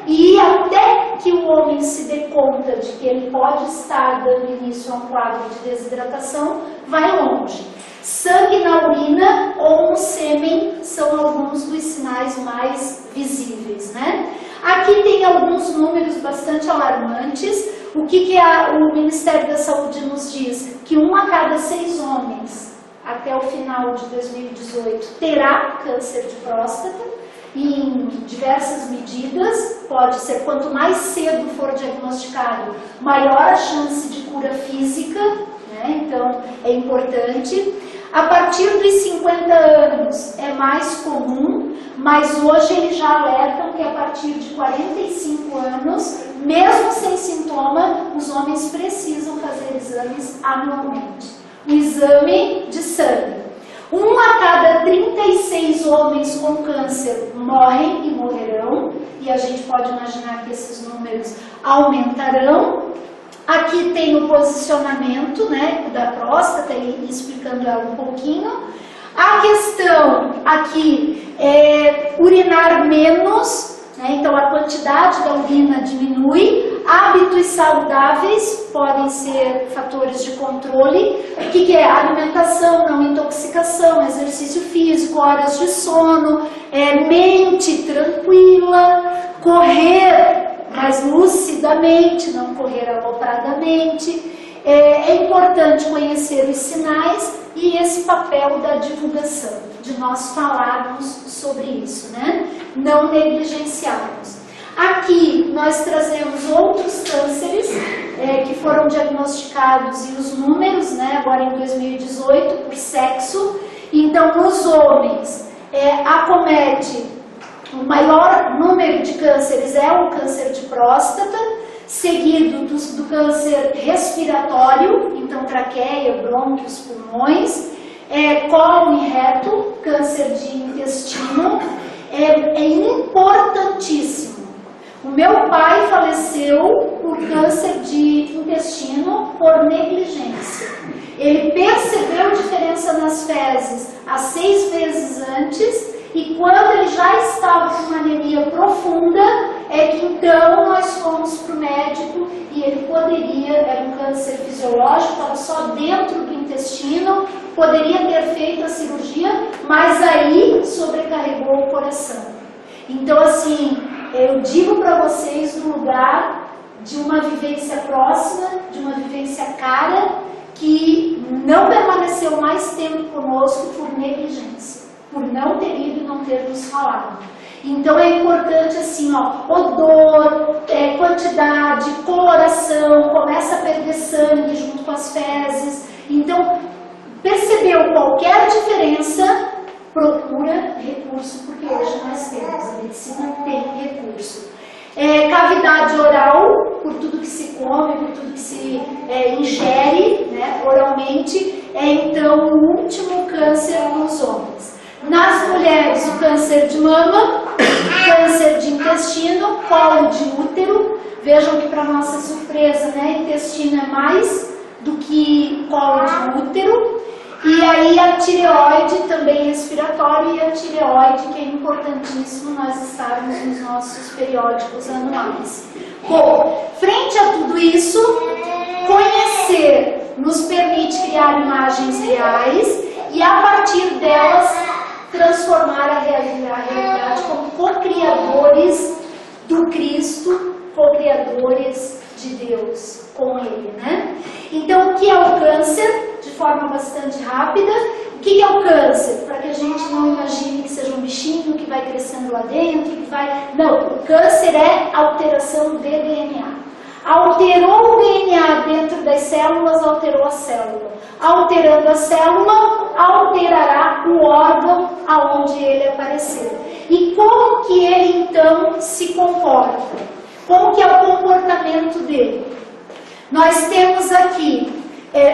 e até que o homem se dê conta de que ele pode estar dando início a um quadro de desidratação, vai longe. Sangue na urina ou no sêmen são alguns dos sinais mais visíveis, né? Aqui tem alguns números bastante alarmantes. O que o Ministério da Saúde nos diz? Que 1 a cada 6 homens, até o final de 2018, terá câncer de próstata, e em diversas medidas. Pode ser, quanto mais cedo for diagnosticado, maior a chance de cura física, né? Então é importante. A partir dos 50 anos é mais comum, mas hoje eles já alertam que a partir de 45 anos, mesmo sem sintoma, os homens precisam fazer exames anualmente. O exame de sangue. 1 a cada 36 homens com câncer morrem e morrerão, e a gente pode imaginar que esses números aumentarão. Aqui tem o posicionamento, né, da próstata, explicando ela um pouquinho. A questão aqui é urinar menos, né, então a quantidade da urina diminui. Hábitos saudáveis podem ser fatores de controle. O que é? Alimentação, não intoxicação, exercício físico, horas de sono, mente tranquila, correr mais lucidamente, não correr alopradamente. É importante conhecer os sinais e esse papel da divulgação, de nós falarmos sobre isso, né? Não negligenciarmos. Aqui nós trazemos outros cânceres que foram diagnosticados e os números, né, agora em 2018, por sexo. Então, nos homens, acomete o maior número de cânceres é o câncer de próstata, seguido do câncer respiratório, então traqueia, brônquios, pulmões, cólon e reto, câncer de intestino, é importantíssimo. O meu pai faleceu por câncer de intestino por negligência. Ele percebeu diferença nas fezes há 6 meses antes, e quando ele já estava com uma anemia profunda, que então nós fomos para o médico e ele poderia, era um câncer fisiológico, estava só dentro do intestino, poderia ter feito a cirurgia, mas aí sobrecarregou o coração. Então assim, eu digo para vocês do lugar de uma vivência próxima, de uma vivência cara, que não permaneceu mais tempo conosco por negligência, por não ter ido e não ter nos falado. Então é importante assim, ó, odor, quantidade, coloração, começa a perder sangue junto com as fezes. Então, percebeu percebeu qualquer diferença, procura recurso, porque hoje nós temos, a medicina tem recurso. Cavidade oral, por tudo que se come, por tudo que se ingere, né, oralmente, é então o último câncer nos homens. Nas mulheres, o câncer de mama, câncer de intestino, colo de útero. Vejam que, para nossa surpresa, né, intestino é mais do que colo de útero. E aí a tireoide também respiratória, e a tireoide, que é importantíssimo nós estarmos nos nossos periódicos anuais. Bom, frente a tudo isso, conhecer nos permite criar imagens reais e, a partir delas, transformar a realidade como co-criadores do Cristo, co-criadores de Deus com Ele, né? Então, o que é o câncer? De forma bastante rápida. O que é o câncer? Para que a gente não imagine que seja um bichinho que vai crescendo lá dentro, que vai... Não, o câncer é alteração de DNA. Alterou o DNA dentro das células, alterou a célula. Alterando a célula, alterará o órgão aonde ele aparecer. E como que ele, então, se comporta? Como que é o comportamento dele? Nós temos aqui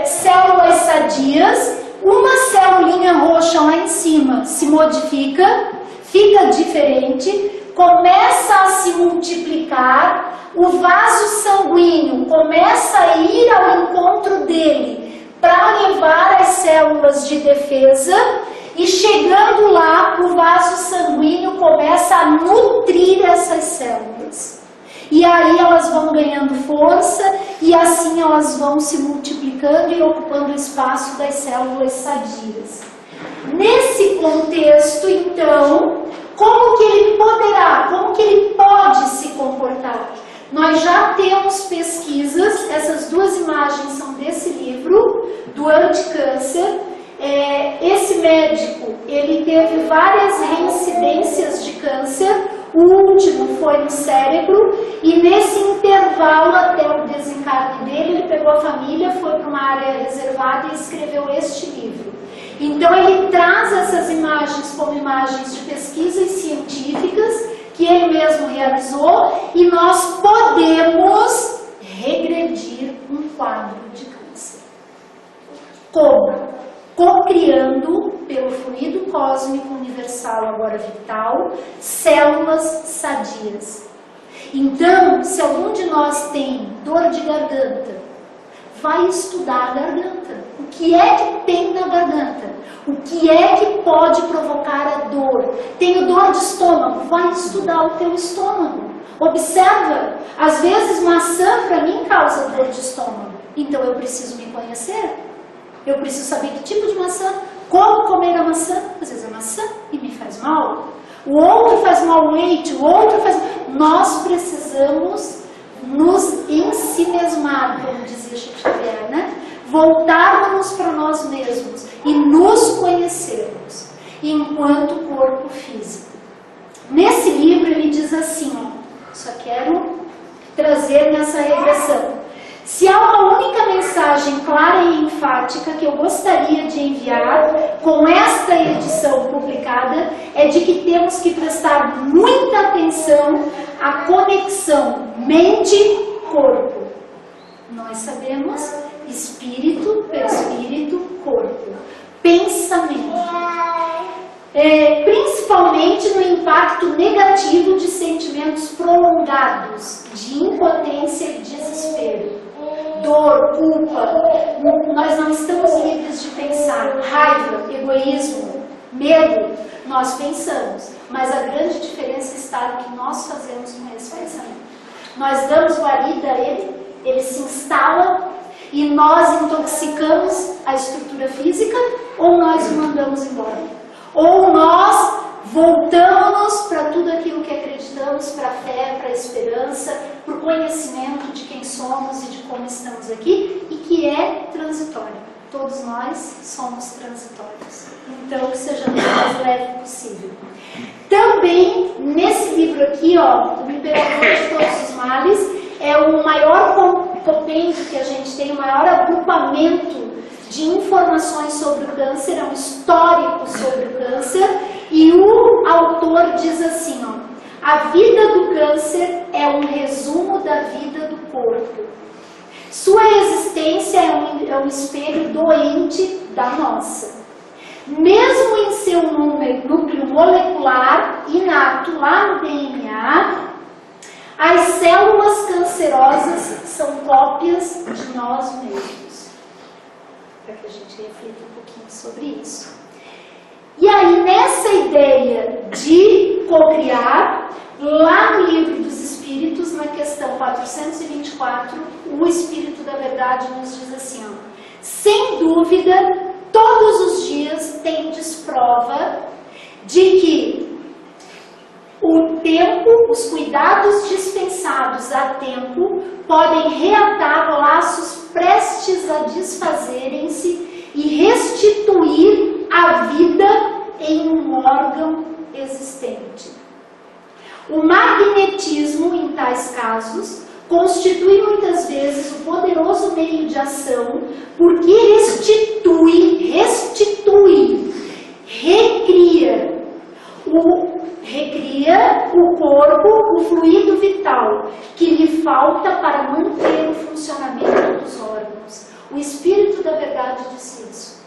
células sadias, uma celulinha roxa lá em cima se modifica, fica diferente, começa a se multiplicar, o vaso sanguíneo começa a ir ao encontro dele para levar as células de defesa, e chegando lá, o vaso sanguíneo começa a nutrir essas células. E aí elas vão ganhando força, e assim elas vão se multiplicando e ocupando o espaço das células sadias. Nesse contexto, então, como que ele poderá, como que ele pode se comportar? Nós já temos pesquisas, essas duas imagens são desse livro, do Anticâncer. Esse médico, ele teve várias reincidências de câncer. O último foi no cérebro, e nesse intervalo até o desencarne dele, ele pegou a família, foi para uma área reservada e escreveu este livro. Então ele traz essas imagens como imagens de pesquisas científicas que ele mesmo realizou, e nós podemos regredir um quadro de câncer. Como? Co-criando, pelo fluido cósmico universal agora vital, células sadias. Então, se algum de nós tem dor de garganta, vai estudar a garganta. O que é que tem na garganta? O que é que pode provocar a dor? Tenho dor de estômago, vai estudar o teu estômago. Observa, às vezes maçã para mim causa dor de estômago. Então eu preciso me conhecer. Eu preciso saber que tipo de maçã, como comer a maçã. Às vezes a maçã e me faz mal. O outro faz mal o leite, o outro faz... Nós precisamos nos ensimesmar, como dizia Chico Xavier, né? Voltarmos para nós mesmos e nos conhecermos enquanto corpo físico. Nesse livro ele diz assim, ó, só quero trazer nessa regressão. Se há uma única mensagem clara e enfática que eu gostaria de enviar com esta edição publicada, é de que temos que prestar muita atenção à conexão mente-corpo. Nós sabemos espírito, perispírito, corpo. Pensamento. Principalmente no impacto negativo de sentimentos prolongados, de impotência e desespero. Dor, culpa, nós não estamos livres de pensar. Raiva, egoísmo, medo, nós pensamos. Mas a grande diferença está no que nós fazemos com esse pensamento. Nós damos guarida a ele se instala e nós intoxicamos a estrutura física, ou nós o mandamos embora. Ou nós voltamos para tudo aquilo que acreditamos, para a fé, para a esperança, para o conhecimento de quem somos e de como estamos aqui, e que é transitório. Todos nós somos transitórios. Então, que seja o mais leve possível. Também, nesse livro aqui, ó, O Imperador de Todos os Males, é o maior compêndio que a gente tem, o maior agrupamento de informações informações sobre o câncer, é um histórico sobre o câncer, e o autor diz assim, ó, a vida do câncer é um resumo da vida do corpo. Sua existência é um espelho doente da nossa. Mesmo em seu núcleo molecular inato lá no DNA, as células cancerosas são cópias de nós mesmos. Para que a gente reflita um pouquinho sobre isso. E aí, nessa ideia de cocriar, lá no Livro dos Espíritos, na questão 424, o Espírito da Verdade nos diz assim, ó, sem dúvida, todos os dias tendes prova de que o tempo, os cuidados dispensados a tempo, podem reatar laços prestes a desfazerem-se e restituir a vida em um órgão existente. O magnetismo, em tais casos, constitui muitas vezes o poderoso meio de ação, porque recria o corpo, o fluido vital, que lhe falta para manter o funcionamento dos órgãos. O Espírito da Verdade diz isso.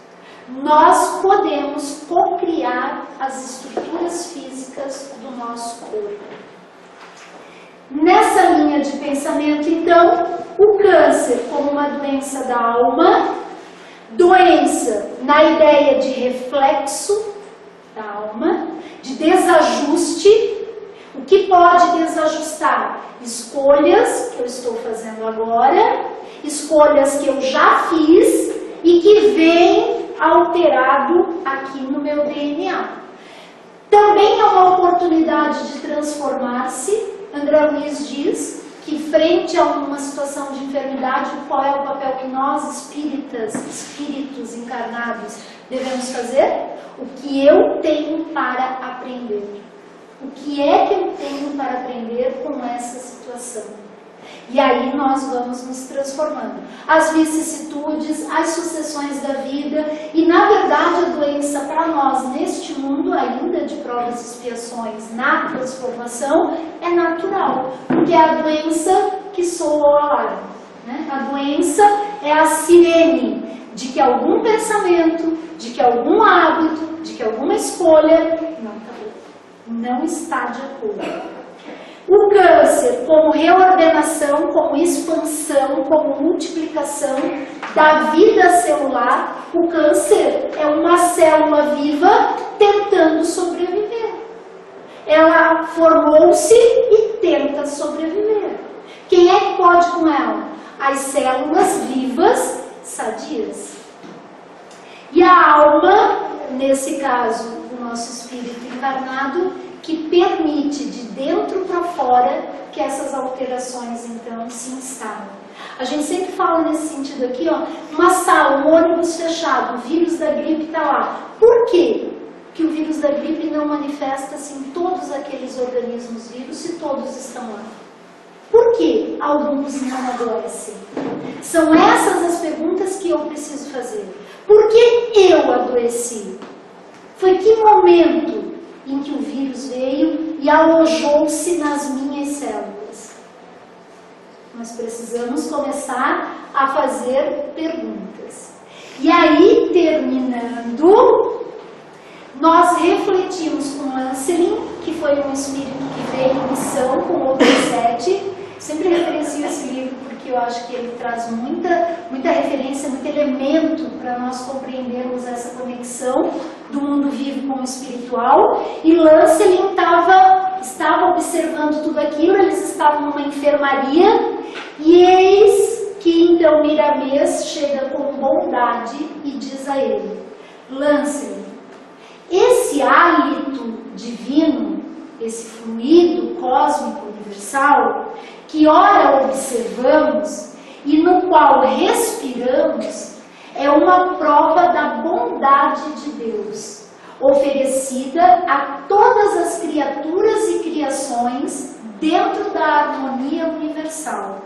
Nós podemos cocriar as estruturas físicas do nosso corpo. Nessa linha de pensamento, então, o câncer como uma doença da alma, doença na ideia de reflexo da alma, de desajuste. O que pode desajustar? Escolhas que eu estou fazendo agora, escolhas que eu já fiz e que vem alterado aqui no meu DNA. Também é uma oportunidade de transformar-se. André Luiz diz que frente a uma situação de enfermidade, qual é o papel que nós espíritos encarnados, devemos fazer? O que eu tenho para aprender? O que é que eu tenho para aprender com essa situação? E aí nós vamos nos transformando. As vicissitudes, as sucessões da vida e, na verdade, a doença para nós neste mundo, ainda de provas e expiações na transformação, é natural. Porque é a doença que soa o alarme, né? A doença é a sirene de que algum pensamento, de que algum hábito, de que alguma escolha não está de acordo. O câncer, como reordenação, como expansão, como multiplicação da vida celular, o câncer é uma célula viva tentando sobreviver. Ela formou-se e tenta sobreviver. Quem é que pode com ela? As células vivas sadias. E a alma, nesse caso, o nosso espírito encarnado, que permite de dentro para fora que essas alterações então se instalem. A gente sempre fala nesse sentido aqui, ó, uma sala, um ônibus fechado, o vírus da gripe está lá. Por quê que o vírus da gripe não manifesta-se em todos aqueles organismos vivos se todos estão lá? Por que alguns não adoecem? São essas as perguntas que eu preciso fazer. Por que eu adoeci? Foi que momento em que o vírus veio e alojou-se nas minhas células? Nós precisamos começar a fazer perguntas. E aí, terminando, nós refletimos com Lancelin, que foi um espírito que veio em missão com outros 7. Sempre referencio esse livro porque eu acho que ele traz muita referência, muito elemento para nós compreendermos essa conexão do mundo vivo com o espiritual. E Lancelin estava observando tudo aquilo, eles estavam numa enfermaria, e eis que então Miramês chega com bondade e diz a ele: Lancelin, esse hálito divino, esse fluido cósmico universal, que ora observamos e no qual respiramos, é uma prova da bondade de Deus, oferecida a todas as criaturas e criações dentro da harmonia universal.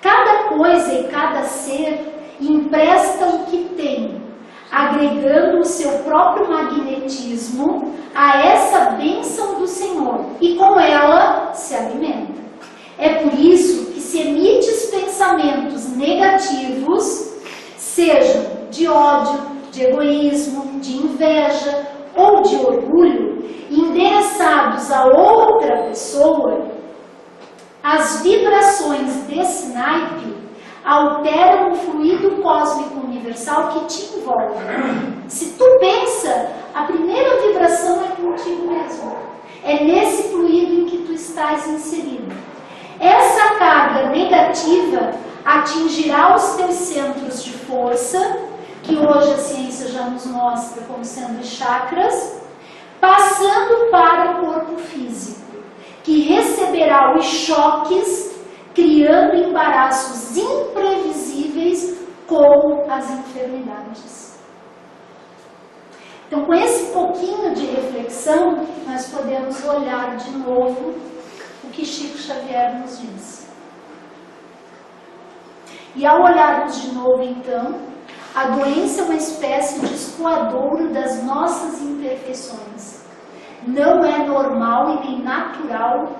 Cada coisa e cada ser empresta o que tem, a dando o seu próprio magnetismo a essa bênção do Senhor e com ela se alimenta. É por isso que se emites pensamentos negativos, sejam de ódio, de egoísmo, de inveja ou de orgulho, endereçados a outra pessoa, as vibrações desse naipe alteram o fluido cósmico universal que te envolve. Se tu pensa, a primeira vibração é contigo mesmo. É nesse fluido em que tu estás inserido. Essa carga negativa atingirá os teus centros de força, que hoje a ciência já nos mostra como sendo os chakras, passando para o corpo físico, que receberá os choques, criando embaraços imprevisíveis como as enfermidades. Então, com esse pouquinho de reflexão, nós podemos olhar de novo o que Chico Xavier nos disse. E ao olharmos de novo, então, a doença é uma espécie de escoadouro das nossas imperfeições. Não é normal e nem natural,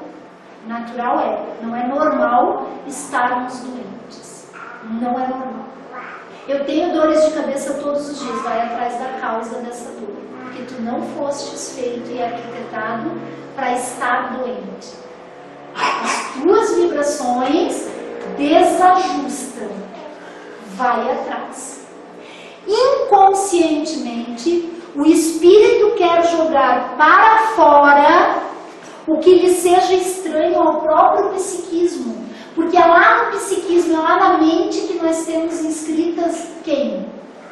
não é normal estarmos doentes. Não é normal. Eu tenho dores de cabeça todos os dias, vai atrás da causa dessa dor. Porque tu não fostes feito e arquitetado para estar doente. As tuas vibrações desajustam. Vai atrás. Inconscientemente, o espírito quer jogar para fora o que lhe seja estranho ao próprio psiquismo. Porque é lá no psiquismo, é lá na mente que nós temos inscritas quem?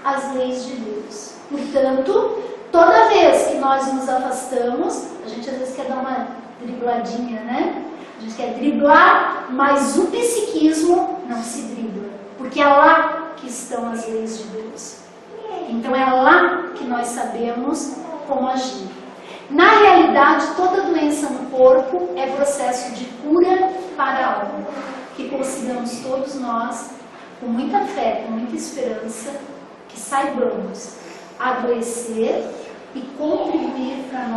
As leis de Deus. Portanto, toda vez que nós nos afastamos, a gente às vezes quer dar uma dribladinha, né? A gente quer driblar, mas o psiquismo não se dribla. Porque é lá que estão as leis de Deus. Então é lá que nós sabemos como agir. Na realidade, toda doença no corpo é processo de cura para a alma. Que consigamos todos nós, com muita fé, com muita esperança, que saibamos adoecer e contribuir para a